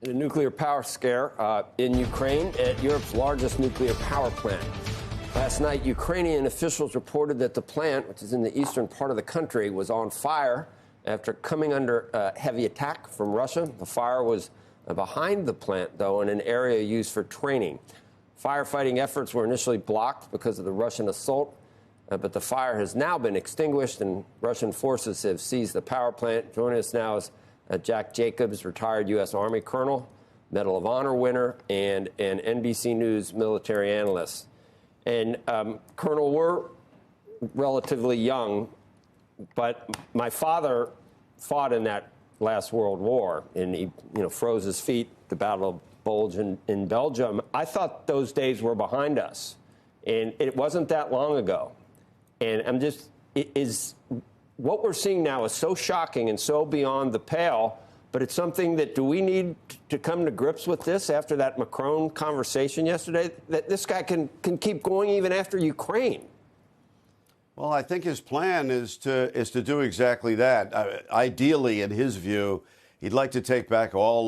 A nuclear power scare in Ukraine at Europe's largest nuclear power plant. Last night, Ukrainian officials reported that the plant, which is in the eastern part of the country, was on fire after coming under heavy attack from Russia. The fire was behind the plant, though, in an area used for training. Firefighting efforts were initially blocked because of the Russian assault, but the fire has now been extinguished, and Russian forces have seized the power plant. Joining us now is Jack Jacobs, retired U.S. Army colonel, Medal of Honor winner, and an NBC News military analyst. And Colonel, we're relatively young, but my father fought in that last World War, and he, froze his feet at the Battle of Bulge in Belgium. I thought those days were behind us, and it wasn't that long ago. And what we're seeing now is so shocking and so beyond the pale, but it's something that, do we need to come to grips with this after that Macron conversation yesterday, that this guy can keep going even after Ukraine? Well, I think his plan is to do exactly that. Ideally, in his view, he'd like to take back all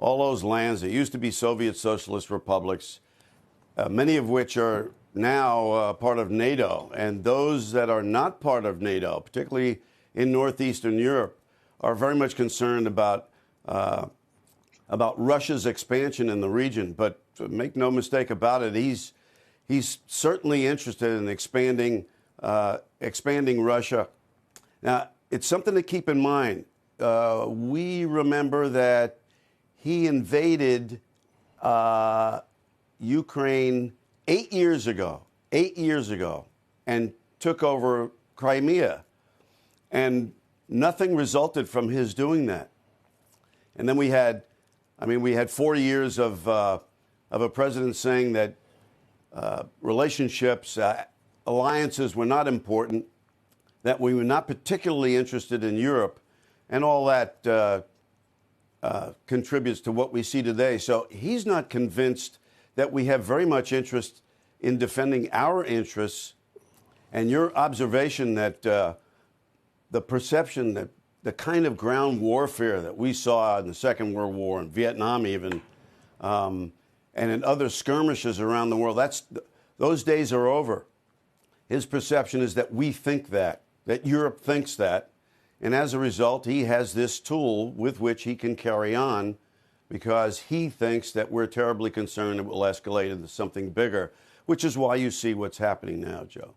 those lands that used to be Soviet socialist republics, many of which are now part of NATO, and those that are not part of NATO, particularly in northeastern Europe, are very much concerned about Russia's expansion in the region. But make no mistake about it, he's certainly interested in expanding Russia. Now, it's something to keep in mind. We remember that he invaded Ukraine 8 years ago, and took over Crimea. And nothing resulted from his doing that. And then we had 4 years of a president saying that relationships, alliances were not important, that we were not particularly interested in Europe, and all that contributes to what we see today. So he's not convinced that we have very much interest in defending our interests. And your observation that the perception that the kind of ground warfare that we saw in the Second World War, in Vietnam even, and in other skirmishes around the world, those days are over. His perception is that we think that Europe thinks that, and as a result, he has this tool with which he can carry on, because he thinks that we're terribly concerned it will escalate into something bigger, which is why you see what's happening now, Joe.